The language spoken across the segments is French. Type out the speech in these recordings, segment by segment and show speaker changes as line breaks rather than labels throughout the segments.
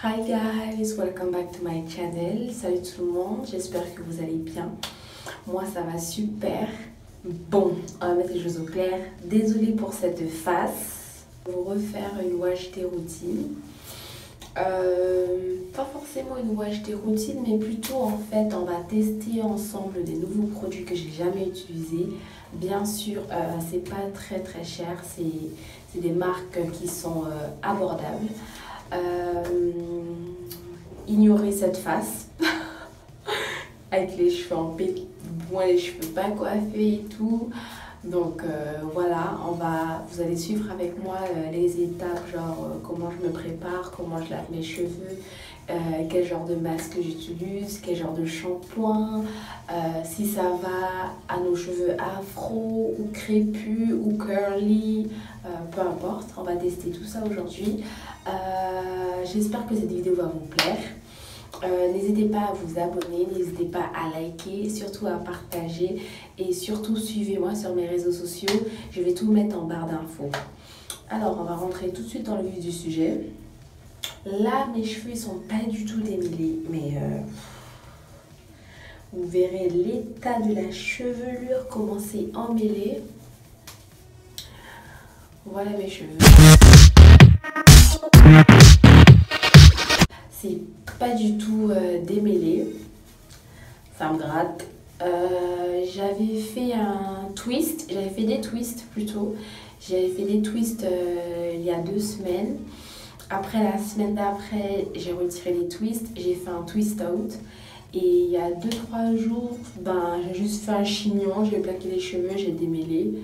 Hi guys, welcome back to my channel. Salut tout le monde, j'espère que vous allez bien. Moi ça va super. Bon, on va mettre les choses au clair. Désolée pour cette face. Je vais vous refaire une wash des routines. Pas forcément une wash des routines, mais plutôt en fait on va tester ensemble des nouveaux produits que j'ai jamais utilisés. Bien sûr, c'est pas très cher, c'est des marques qui sont abordables. Ignorer cette face avec les cheveux en pétille, moi les cheveux pas coiffés et tout. Donc voilà, vous allez suivre avec moi les étapes, genre comment je me prépare, comment je lave mes cheveux, quel genre de masque j'utilise, quel genre de shampoing, si ça va à nos cheveux afro ou crépus ou curly, peu importe, on va tester tout ça aujourd'hui. J'espère que cette vidéo va vous plaire. N'hésitez pas à vous abonner, n'hésitez pas à liker, surtout à partager et surtout suivez-moi sur mes réseaux sociaux. Je vais tout mettre en barre d'infos. Alors on va rentrer tout de suite dans le vif du sujet. Là mes cheveux ils sont pas du tout démêlés, mais vous verrez l'état de la chevelure, comment c'est emmêlé. Voilà mes cheveux. C'est pas du tout démêlé, ça me gratte. J'avais fait un twist, j'avais fait des twists plutôt. J'avais fait des twists il y a 2 semaines. Après la semaine d'après, j'ai retiré les twists, j'ai fait un twist out. Et il y a 2-3 jours, j'ai juste fait un chignon, j'ai plaqué les cheveux, j'ai démêlé.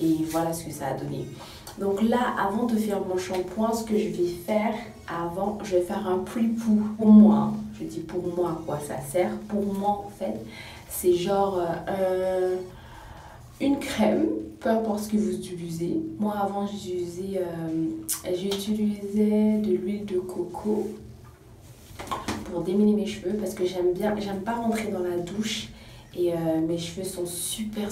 Et voilà ce que ça a donné. Donc là, avant de faire mon shampoing, ce que je vais faire avant, je vais faire un pre-poo. Pour moi, je dis pour moi à quoi ça sert. Pour moi en fait, c'est genre une crème, peu importe ce que vous utilisez. Moi avant j'utilisais de l'huile de coco pour démêler mes cheveux parce que j'aime pas rentrer dans la douche et mes cheveux sont super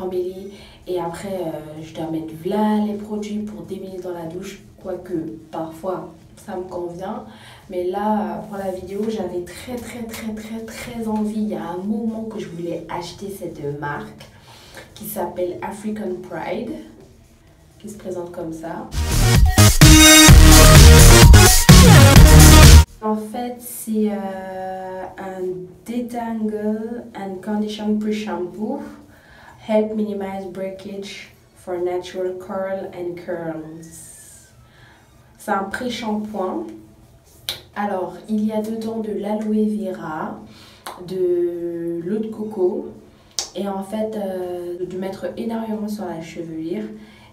emmêlés. Et après je dois mettre là les produits pour démêler dans la douche, quoique parfois ça me convient, mais là pour la vidéo j'avais très envie. Il y a un moment que je voulais acheter cette marque qui s'appelle African Pride, qui se présente comme ça. En fait, c'est un Detangle and Condition Pre-Shampoo. Help minimize breakage for natural curl and curls. C'est un pré-shampoing. Alors, il y a dedans de l'aloe vera, de l'eau de coco et en fait, de mettre énormément sur la chevelure.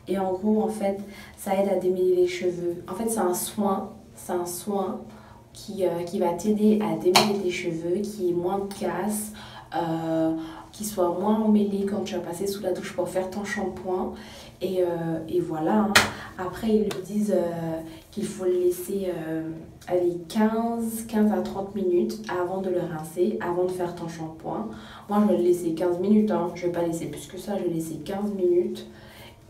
Et en gros, en fait, ça aide à démêler les cheveux. En fait, c'est un soin qui va t'aider à démêler tes cheveux, qui est moins de casse, qui soit moins emmêlé quand tu vas passer sous la douche pour faire ton shampoing. Et voilà, hein. Après ils le disent qu'il faut le laisser aller 15 à 30 minutes avant de le rincer, avant de faire ton shampoing. Moi je vais le laisser 15 minutes, hein. Je vais pas laisser plus que ça, je vais laisser 15 minutes.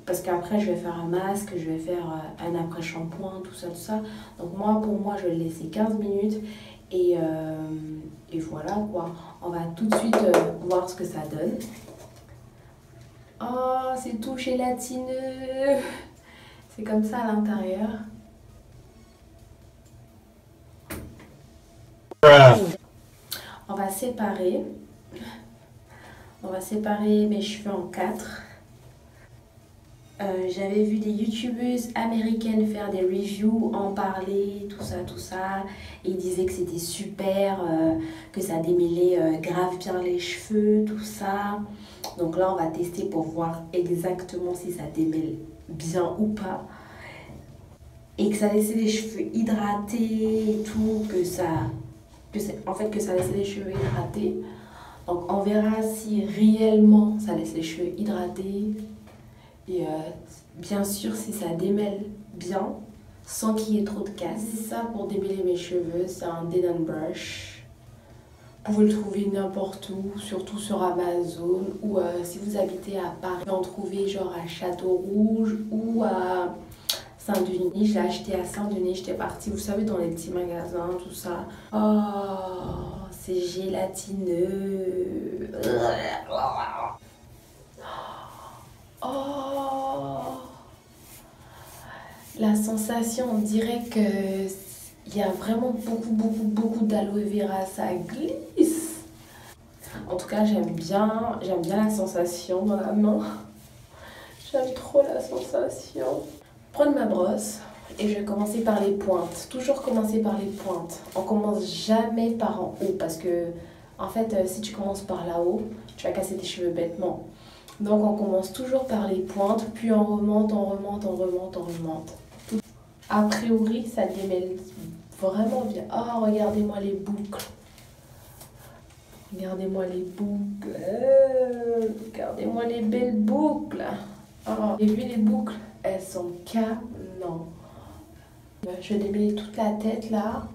Parce qu'après je vais faire un masque, je vais faire un après shampoing, tout ça. Donc pour moi je vais le laisser 15 minutes. Et voilà quoi, on va tout de suite voir ce que ça donne. Oh, c'est tout gélatineux. C'est comme ça à l'intérieur. On va séparer mes cheveux en 4. J'avais vu des youtubeuses américaines faire des reviews, en parler, tout ça. Et ils disaient que c'était super, que ça démêlait grave bien les cheveux, tout ça. Donc là, on va tester pour voir exactement si ça démêle bien ou pas. Et que ça laissait les cheveux hydratés et tout, que ça laissait les cheveux hydratés. Donc on verra si réellement ça laisse les cheveux hydratés. Et bien sûr si ça démêle bien sans qu'il y ait trop de casse. C'est ça pour démêler mes cheveux, c'est un Dead & Brush. Vous pouvez le trouver n'importe où, surtout sur Amazon ou si vous habitez à Paris, vous en trouvez genre à Château Rouge ou à Saint-Denis, je l'ai acheté à Saint-Denis, j'étais partie, vous savez, dans les petits magasins, tout ça. Oh, c'est gélatineux. Oh, la sensation, on dirait que il y a vraiment beaucoup d'aloe vera, ça glisse. En tout cas, j'aime bien la sensation dans la main. J'aime trop la sensation. Prendre ma brosse et je vais commencer par les pointes. Toujours commencer par les pointes. On commence jamais par en haut parce que, en fait, si tu commences par là-haut, tu vas casser tes cheveux bêtement. Donc on commence toujours par les pointes, puis on remonte. A priori, ça démêle vraiment bien. Oh, regardez-moi les boucles. Regardez-moi les boucles. Regardez-moi les belles boucles. Oh, j'ai vu les boucles, elles sont canon. Je vais démêler toute la tête là.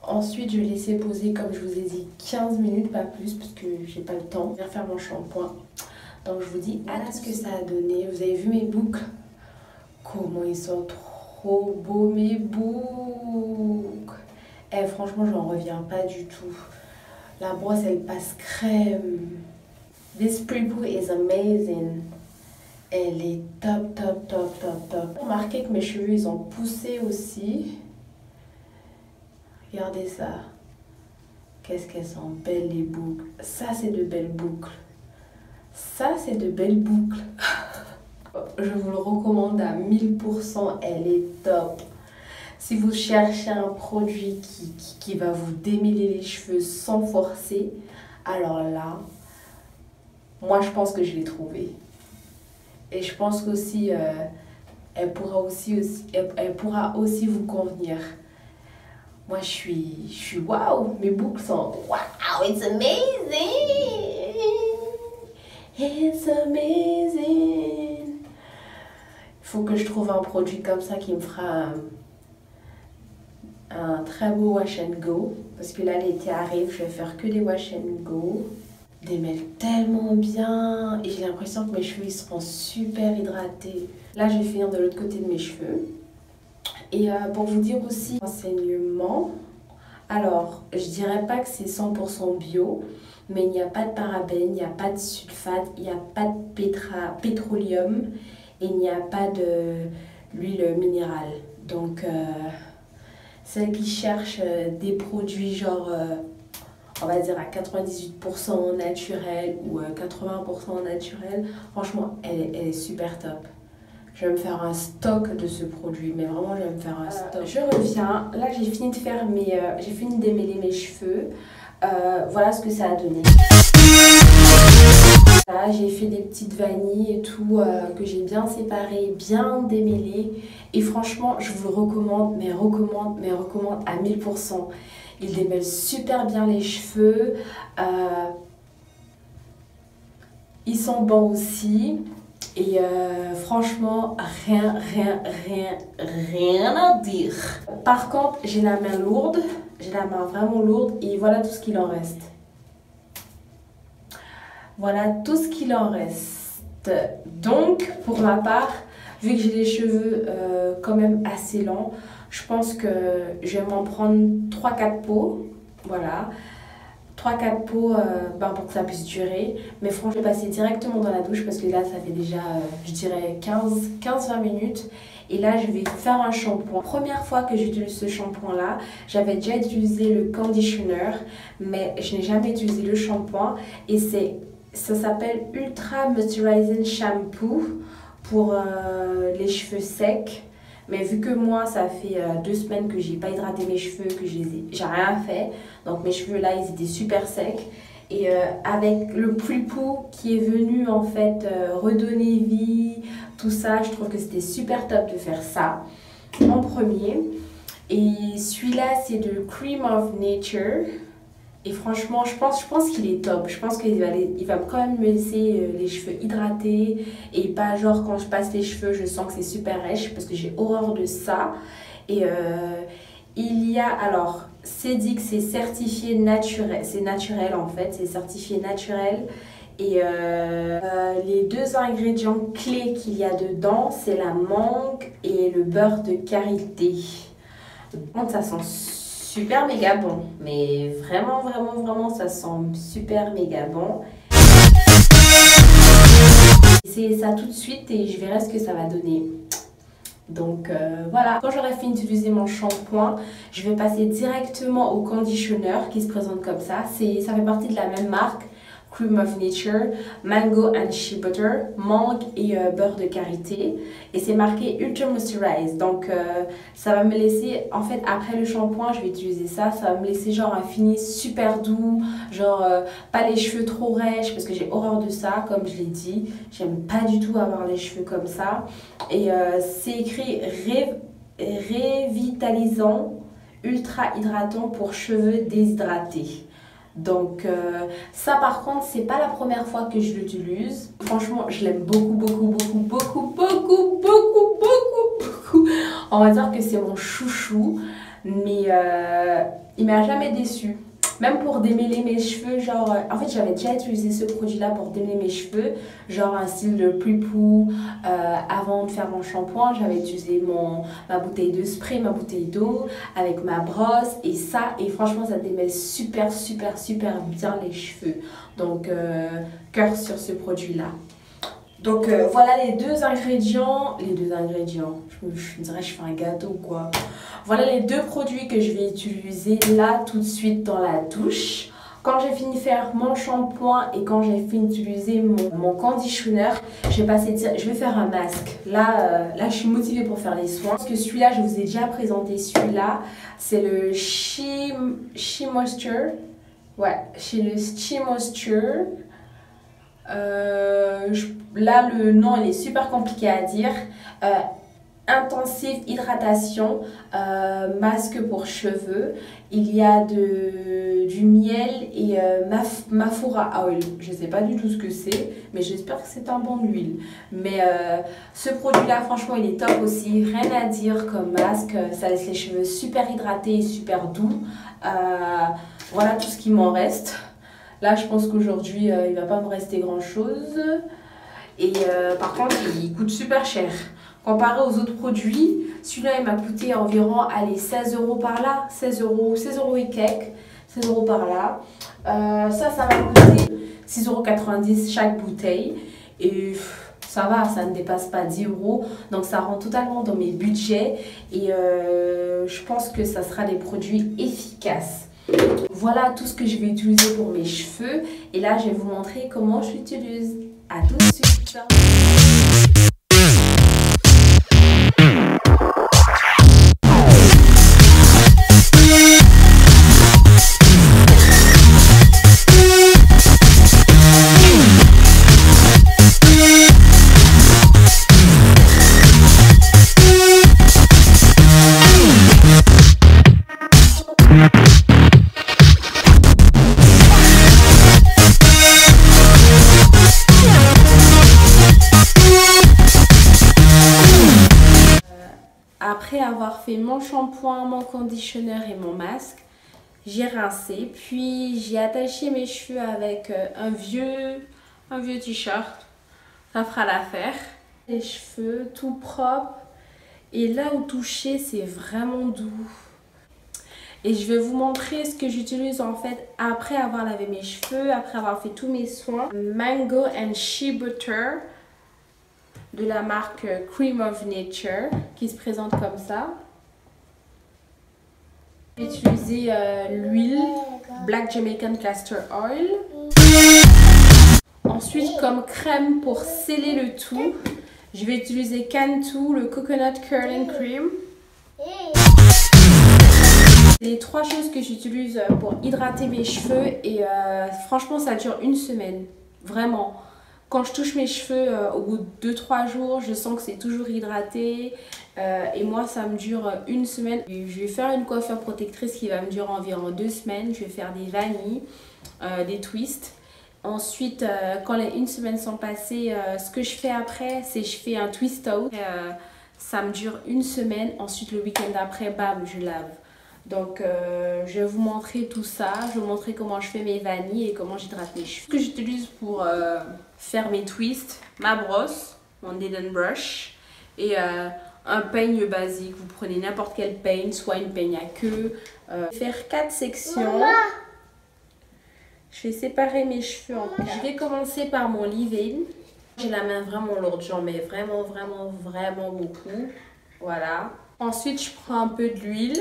Ensuite, je vais laisser poser, comme je vous ai dit, 15 minutes, pas plus, parce que j'ai pas le temps. Je vais faire mon shampoing. Donc je vous dis, voilà ce que ça a donné. Vous avez vu mes boucles? Comment ils sont trop beaux mes boucles. Eh, franchement, j'en reviens pas du tout. La brosse, elle passe crème. This pre-poo is amazing. Elle est top. Remarquez que mes cheveux, ils ont poussé aussi. Regardez ça. Qu'est-ce qu'elles sont belles les boucles. Ça, c'est de belles boucles. Ça, c'est de belles boucles. Je vous le recommande à 1000%. Elle est top. Si vous cherchez un produit qui va vous démêler les cheveux sans forcer, alors là, moi, je pense que je l'ai trouvé. Et je pense qu'aussi, elle pourra aussi vous convenir. Moi, je suis waouh, mes boucles sont waouh, it's amazing, it's amazing. Il faut que je trouve un produit comme ça qui me fera un très beau wash and go. Parce que là, l'été arrive, je vais faire que des wash and go. Démêle tellement bien et j'ai l'impression que mes cheveux ils seront super hydratés. Là, je vais finir de l'autre côté de mes cheveux. Et pour vous dire aussi, renseignement, alors je dirais pas que c'est 100% bio, mais il n'y a pas de parabènes, il n'y a pas de sulfate, il n'y a pas de pétroleum et il n'y a pas de l'huile minérale. Donc, celles qui cherchent des produits genre, on va dire à 98% naturel ou 80% naturel, franchement, elle est super top. Je vais me faire un stock de ce produit, mais vraiment, je vais me faire un stock. Je reviens. Là, j'ai fini de faire j'ai fini de démêler mes cheveux. Voilà ce que ça a donné. Là, j'ai fait des petites vanilles et tout que j'ai bien séparées, bien démêlées. Et franchement, je vous le recommande, mais recommande à 1000%. Il démêle super bien les cheveux. Ils sont bons aussi. Et franchement, rien à dire. Par contre, j'ai la main lourde, j'ai la main vraiment lourde et voilà tout ce qu'il en reste. Voilà tout ce qu'il en reste. Donc, pour ma part, vu que j'ai les cheveux quand même assez longs, je pense que je vais m'en prendre 3-4 pots. Voilà. 3-4 pots pour que ça puisse durer. Mais franchement, je vais passer directement dans la douche parce que là, ça fait déjà, je dirais, 15-20 minutes. Et là, je vais faire un shampoing. Première fois que j'utilise ce shampoing-là, j'avais déjà utilisé le conditioner, mais je n'ai jamais utilisé le shampoing. Et ça s'appelle Ultra Moisturizing Shampoo pour les cheveux secs. Mais vu que moi, ça fait 2 semaines que j'ai pas hydraté mes cheveux, que j'ai rien fait. Donc mes cheveux là, ils étaient super secs. Et avec le pre-poo qui est venu en fait redonner vie, tout ça, je trouve que c'était super top de faire ça en premier. Et celui-là, c'est de Cream of Nature. Et franchement, je pense qu'il est top. Je pense qu'il va quand même me laisser les cheveux hydratés. Et pas genre quand je passe les cheveux, je sens que c'est super rêche. Parce que j'ai horreur de ça. Et il y a, alors, c'est dit que c'est certifié naturel. C'est naturel en fait, c'est certifié naturel. Et les deux ingrédients clés qu'il y a dedans, c'est la mangue et le beurre de karité. Donc ça sent super méga bon, mais vraiment ça sent super méga bon. C'est ça tout de suite et je verrai ce que ça va donner. Donc voilà, quand j'aurai fini d'utiliser mon shampoing, je vais passer directement au conditionneur qui se présente comme ça. Ça fait partie de la même marque, Cream of Nature, Mango and Shea Butter, mangue et beurre de karité. Et c'est marqué Ultra Moisturize. Donc ça va me laisser, en fait après le shampoing, je vais utiliser ça. Ça va me laisser genre un fini super doux, genre pas les cheveux trop rêches parce que j'ai horreur de ça, comme je l'ai dit. J'aime pas du tout avoir les cheveux comme ça. Et c'est écrit révitalisant, ultra hydratant pour cheveux déshydratés. Donc ça par contre c'est pas la première fois que je l'utilise. Franchement je l'aime beaucoup. On va dire que c'est mon chouchou, mais il m'a jamais déçu. Même pour démêler mes cheveux, genre en fait j'avais déjà utilisé ce produit là pour démêler mes cheveux, genre un style de plus-pou. Avant de faire mon shampoing, j'avais utilisé ma bouteille de spray, ma bouteille d'eau avec ma brosse et ça, et franchement ça démêle super bien les cheveux. Donc cœur sur ce produit là. Donc voilà les deux ingrédients, je dirais que je fais un gâteau quoi. Voilà les deux produits que je vais utiliser là tout de suite dans la douche. Quand j'ai fini de faire mon shampoing et quand j'ai fini d'utiliser mon conditionneur, je vais faire un masque. Là je suis motivée pour faire les soins. Parce que celui-là, je vous ai déjà présenté celui-là. C'est le Shea Moisture. Ouais, chez le Shea Moisture. Là le nom il est super compliqué à dire. Intensive hydratation, masque pour cheveux. Il y a du miel et Mafura oil. Je ne sais pas du tout ce que c'est, mais j'espère que c'est un bon huile. Mais ce produit là franchement il est top aussi, rien à dire comme masque. Ça laisse les cheveux super hydratés et super doux. Voilà tout ce qui m'en reste. Là, je pense qu'aujourd'hui, il ne va pas me rester grand-chose. Et par contre, il coûte super cher. Comparé aux autres produits, celui-là, il m'a coûté environ, allez, 16 € par là. 16 € et quelques. 16 € par là. Ça m'a coûté 6,90 € chaque bouteille. Et ça va, ça ne dépasse pas 10 €. Donc, ça rentre totalement dans mes budgets. Et je pense que ça sera des produits efficaces. Voilà tout ce que je vais utiliser pour mes cheveux et là je vais vous montrer comment je l'utilise. À tout de suite. Après avoir fait mon shampoing, mon conditionneur et mon masque, j'ai rincé, puis j'ai attaché mes cheveux avec un vieux t-shirt. Ça fera l'affaire. Les cheveux tout propres et là où toucher c'est vraiment doux. Et je vais vous montrer ce que j'utilise en fait après avoir lavé mes cheveux, après avoir fait tous mes soins. Mango and Shea Butter de la marque Cream of Nature qui se présente comme ça. J'ai utilisé l'huile Black Jamaican Castor Oil. Ensuite, comme crème pour sceller le tout, je vais utiliser Cantu, le Coconut Curling Cream. C'est les trois choses que j'utilise pour hydrater mes cheveux et franchement ça dure une semaine, vraiment. Quand je touche mes cheveux au bout de 2-3 jours, je sens que c'est toujours hydraté et moi ça me dure une semaine. Je vais faire une coiffure protectrice qui va me durer environ 2 semaines. Je vais faire des vanilles, des twists. Ensuite, quand les 1 semaine sont passées, ce que je fais après, c'est je fais un twist out. Ça me dure 1 semaine. Ensuite, le week-end d'après, bam, je lave. Donc je vais vous montrer tout ça, je vais vous montrer comment je fais mes vanilles et comment j'hydrate mes cheveux. Ce que j'utilise pour faire mes twists, ma brosse, mon Hidden Brush et un peigne basique. Vous prenez n'importe quel peigne, soit une peigne à queue. Faire 4 sections. Je vais séparer mes cheveux en 4. Je vais commencer par mon leave-in. J'ai la main vraiment lourde, j'en mets vraiment beaucoup. Voilà. Ensuite, je prends un peu d'huile.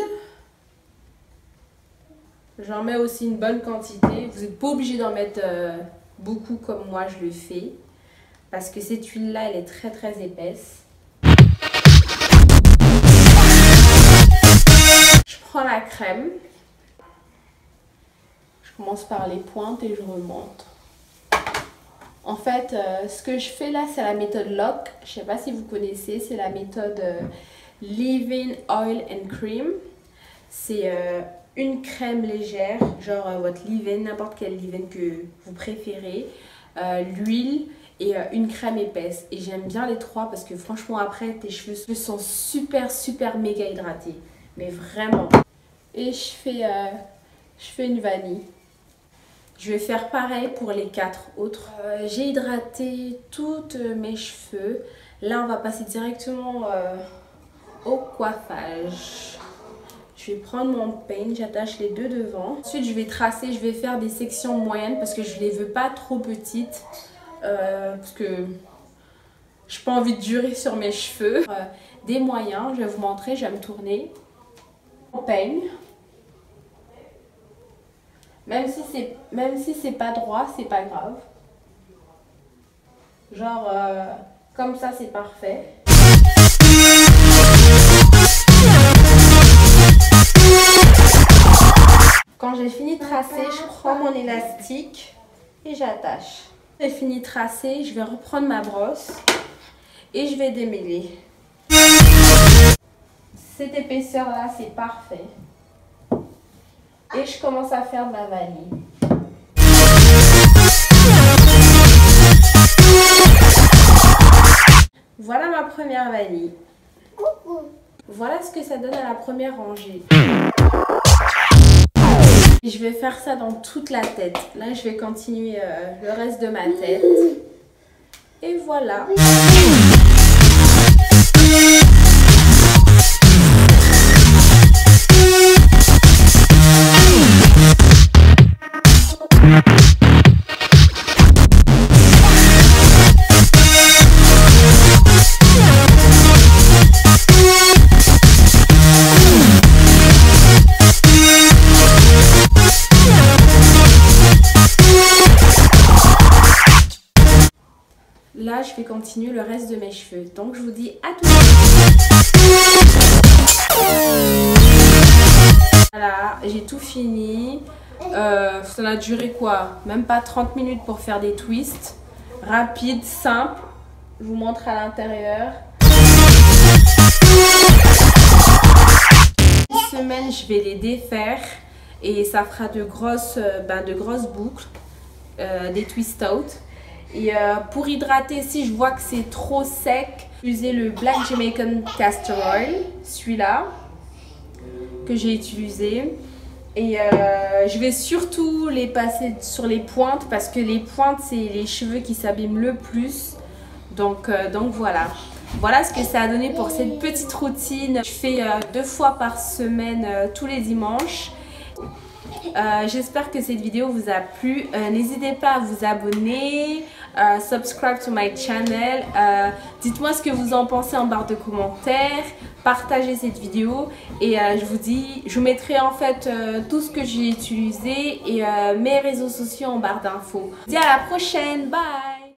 J'en mets aussi une bonne quantité. Vous n'êtes pas obligé d'en mettre beaucoup comme moi je le fais. Parce que cette huile-là, elle est très épaisse. Je prends la crème. Je commence par les pointes et je remonte. En fait, ce que je fais là, c'est la méthode LOC. Je ne sais pas si vous connaissez, c'est la méthode Leave-in Oil and Cream. C'est une crème légère, genre votre leave-in, n'importe quel leave-in que vous préférez, l'huile et une crème épaisse. Et j'aime bien les trois parce que franchement après tes cheveux sont super méga hydratés. Mais vraiment. Et je fais une vanille. Je vais faire pareil pour les 4 autres. J'ai hydraté toutes mes cheveux. Là on va passer directement au coiffage. Je vais prendre mon peigne, j'attache les deux devant. Ensuite, je vais tracer, je vais faire des sections moyennes parce que je ne les veux pas trop petites. Parce que je n'ai pas envie de durer sur mes cheveux. Des moyens, je vais vous montrer, je vais me tourner. Mon peigne. Même si c'est pas droit, c'est pas grave. Genre, comme ça, c'est parfait. Quand j'ai fini de tracer, je prends mon élastique et j'attache. J'ai fini de tracer, je vais reprendre ma brosse et je vais démêler. Cette épaisseur là, c'est parfait. Et je commence à faire de la vanille. Voilà ma première vanille. Voilà ce que ça donne à la première rangée. Je vais faire ça dans toute la tête. Là, je vais continuer le reste de ma tête. Et voilà. Là, je vais continuer le reste de mes cheveux. Donc, je vous dis à tout de suite. Voilà, j'ai tout fini. Ça a duré quoi? Même pas 30 minutes pour faire des twists. Rapide, simple. Je vous montre à l'intérieur. Cette semaine, je vais les défaire. Et ça fera de grosses boucles. Des twist out. Et pour hydrater, si je vois que c'est trop sec, utilisez le Black Jamaican Castor Oil, celui-là que j'ai utilisé. Et je vais surtout les passer sur les pointes parce que les pointes, c'est les cheveux qui s'abîment le plus. Donc voilà. Voilà ce que ça a donné pour cette petite routine. Je fais 2 fois par semaine tous les dimanches. J'espère que cette vidéo vous a plu. N'hésitez pas à vous abonner, subscribe to my channel. Dites-moi ce que vous en pensez en barre de commentaires. Partagez cette vidéo et je vous mettrai en fait tout ce que j'ai utilisé et mes réseaux sociaux en barre d'infos. Je vous dis à la prochaine, bye.